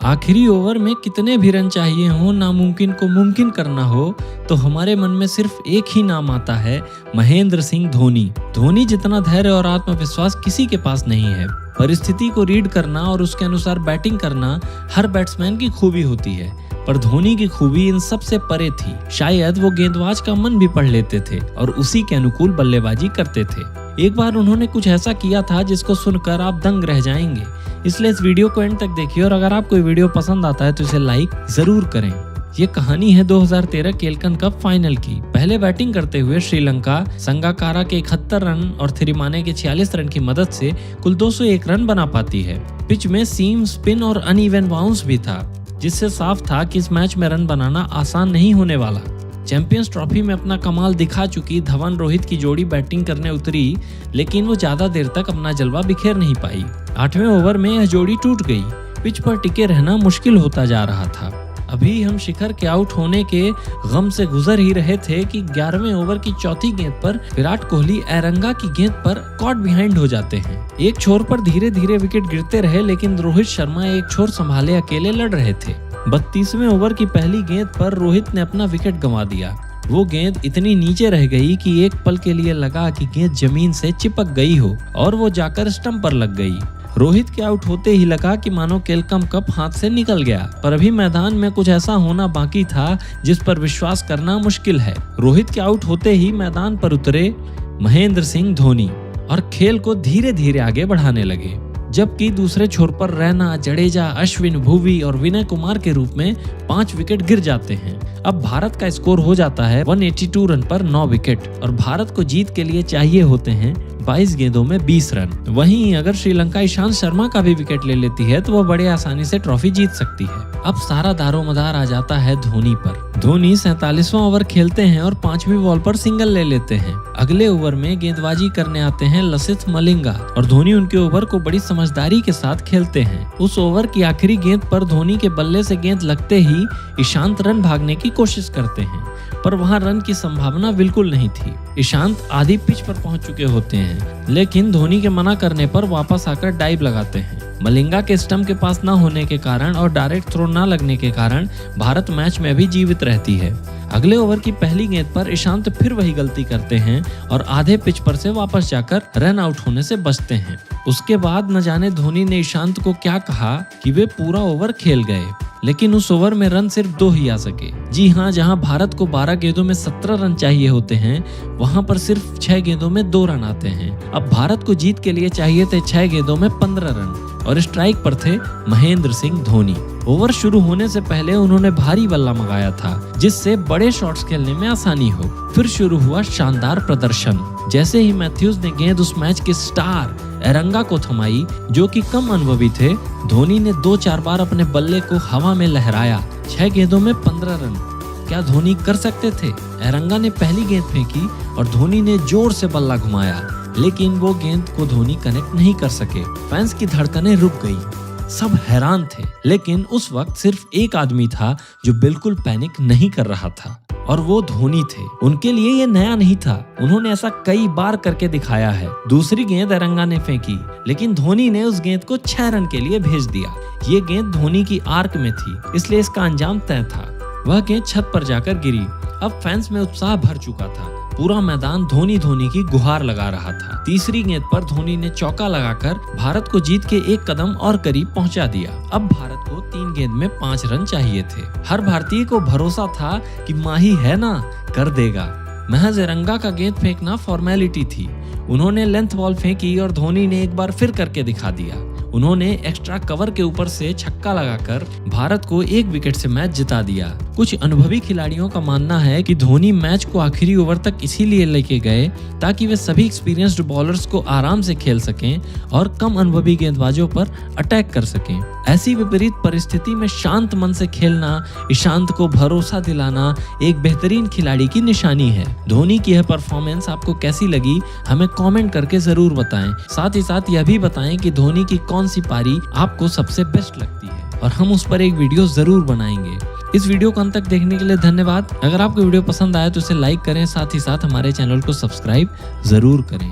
आखिरी ओवर में कितने भी रन चाहिए हो, नामुमकिन को मुमकिन करना हो, तो हमारे मन में सिर्फ एक ही नाम आता है, महेंद्र सिंह धोनी। धोनी जितना धैर्य और आत्मविश्वास किसी के पास नहीं है। परिस्थिति को रीड करना और उसके अनुसार बैटिंग करना हर बैट्समैन की खूबी होती है, पर धोनी की खूबी इन सब से परे थी। शायद वो गेंदबाज का मन भी पढ़ लेते थे और उसी के अनुकूल बल्लेबाजी करते थे। एक बार उन्होंने कुछ ऐसा किया था जिसको सुनकर आप दंग रह जाएंगे। इसलिए इस वीडियो को एंड तक देखिए और अगर आपको ये वीडियो पसंद आता है तो इसे लाइक जरूर करें। ये कहानी है 2013 केलकन कप फाइनल की। पहले बैटिंग करते हुए श्रीलंका संगाकारा के 71 रन और थिरिमाने के 46 रन की मदद से कुल 201 रन बना पाती है। पिच में सीम, स्पिन और अनइवन बाउंस भी था, जिससे साफ था कि इस मैच में रन बनाना आसान नहीं होने वाला। चैंपियंस ट्रॉफी में अपना कमाल दिखा चुकी धवन रोहित की जोड़ी बैटिंग करने उतरी, लेकिन वो ज्यादा देर तक अपना जलवा बिखेर नहीं पाई। 8वें ओवर में यह जोड़ी टूट गई। पिच पर टिके रहना मुश्किल होता जा रहा था। अभी हम शिखर के आउट होने के गम से गुजर ही रहे थे कि 11वें ओवर की चौथी गेंद पर विराट कोहली एरंगा की गेंद पर कॉट बिहाइंड हो जाते हैं। एक छोर पर धीरे धीरे विकेट गिरते रहे, लेकिन रोहित शर्मा एक छोर संभाले अकेले लड़ रहे थे। 32वें ओवर की पहली गेंद पर रोहित ने अपना विकेट गंवा दिया। वो गेंद इतनी नीचे रह गई कि एक पल के लिए लगा कि गेंद जमीन से चिपक गई हो और वो जाकर स्टंप पर लग गई। रोहित के आउट होते ही लगा कि मानो केलकम कप हाथ से निकल गया, पर अभी मैदान में कुछ ऐसा होना बाकी था जिस पर विश्वास करना मुश्किल है। रोहित के आउट होते ही मैदान पर उतरे महेंद्र सिंह धोनी और खेल को धीरे धीरे आगे बढ़ाने लगे। जबकि दूसरे छोर पर रैना, जडेजा, अश्विन, भुवी और विनय कुमार के रूप में 5 विकेट गिर जाते हैं। अब भारत का स्कोर हो जाता है 182 रन पर 9 विकेट और भारत को जीत के लिए चाहिए होते हैं 22 गेंदों में 20 रन। वहीं अगर श्रीलंका ईशांत शर्मा का भी विकेट ले लेती है तो वह बड़े आसानी से ट्रॉफी जीत सकती है। अब सारा दारोमदार आ जाता है धोनी पर। धोनी 47वां ओवर खेलते हैं और 5वीं बॉल पर सिंगल ले लेते हैं। अगले ओवर में गेंदबाजी करने आते हैं लसिथ मलिंगा और धोनी उनके ओवर को बड़ी समझदारी के साथ खेलते हैं। उस ओवर की आखिरी गेंद पर धोनी के बल्ले से गेंद लगते ही ईशांत रन भागने की कोशिश करते हैं, पर वहां रन की संभावना बिल्कुल नहीं थी। ईशांत आधी पिच पर पहुंच चुके होते हैं, लेकिन धोनी के मना करने पर वापस आकर डाइव लगाते हैं। मलिंगा के स्टंप के पास न होने के कारण और डायरेक्ट थ्रो न लगने के कारण भारत मैच में भी जीवित रहती है। अगले ओवर की पहली गेंद पर ईशांत फिर वही गलती करते हैं और आधे पिच पर से वापस जाकर रन आउट होने से बचते हैं। उसके बाद न जाने धोनी ने ईशांत को क्या कहा कि वे पूरा ओवर खेल गए, लेकिन उस ओवर में रन सिर्फ 2 ही आ सके। जी हाँ, जहां भारत को 12 गेंदों में 17 रन चाहिए होते हैं, वहां पर सिर्फ 6 गेंदों में 2 रन आते हैं। अब भारत को जीत के लिए चाहिए थे 6 गेंदों में 15 रन और स्ट्राइक पर थे महेंद्र सिंह धोनी। ओवर शुरू होने से पहले उन्होंने भारी बल्ला मंगाया था, जिससे बड़े शॉट्स खेलने में आसानी हो। फिर शुरू हुआ शानदार प्रदर्शन। जैसे ही मैथ्यूज ने गेंद उस मैच के स्टार एरंगा को थमाई, जो कि कम अनुभवी थे, धोनी ने 2-4 बार अपने बल्ले को हवा में लहराया। 6 गेंदों में 15 रन क्या धोनी कर सकते थे? एरंगा ने पहली गेंद फेंकी और धोनी ने जोर से बल्ला घुमाया, लेकिन वो गेंद को धोनी कनेक्ट नहीं कर सके। फैंस की धड़कनें रुक गई, सब हैरान थे, लेकिन उस वक्त सिर्फ एक आदमी था जो बिल्कुल पैनिक नहीं कर रहा था और वो धोनी थे। उनके लिए ये नया नहीं था, उन्होंने ऐसा कई बार करके दिखाया है। दूसरी गेंद एरंगा ने फेंकी, लेकिन धोनी ने उस गेंद को 6 रन के लिए भेज दिया। ये गेंद धोनी की आर्क में थी, इसलिए इसका अंजाम तय था। वह गेंद छत पर जाकर गिरी। अब फैंस में उत्साह भर चुका था, पूरा मैदान धोनी धोनी की गुहार लगा रहा था। तीसरी गेंद पर धोनी ने चौका लगाकर भारत को जीत के एक कदम और करीब पहुंचा दिया। अब भारत को 3 गेंद में 5 रन चाहिए थे। हर भारतीय को भरोसा था कि माही है ना, कर देगा। महज एरंगा का गेंद फेंकना फॉर्मेलिटी थी। उन्होंने लेंथ बॉल फेंकी और धोनी ने एक बार फिर करके दिखा दिया। उन्होंने एक्स्ट्रा कवर के ऊपर से छक्का लगाकर भारत को 1 विकेट से मैच जिता दिया। कुछ अनुभवी खिलाड़ियों का मानना है कि धोनी मैच को आखिरी ओवर तक इसीलिए लेके गए ताकि वे सभी एक्सपीरियंस्ड बॉलर्स को आराम से खेल सकें और कम अनुभवी गेंदबाजों पर अटैक कर सकें। ऐसी विपरीत परिस्थिति में शांत मन से खेलना, ईशांत को भरोसा दिलाना एक बेहतरीन खिलाड़ी की निशानी है। धोनी की यह परफॉर्मेंस आपको कैसी लगी, हमें कमेंट करके जरूर बताएं। साथ ही साथ यह भी बताएं कि धोनी की कौन सी पारी आपको सबसे बेस्ट लगती है और हम उस पर एक वीडियो जरूर बनाएंगे। इस वीडियो को अंत तक देखने के लिए धन्यवाद। अगर आपको वीडियो पसंद आया तो इसे लाइक करें, साथ ही साथ हमारे चैनल को सब्सक्राइब जरूर करें।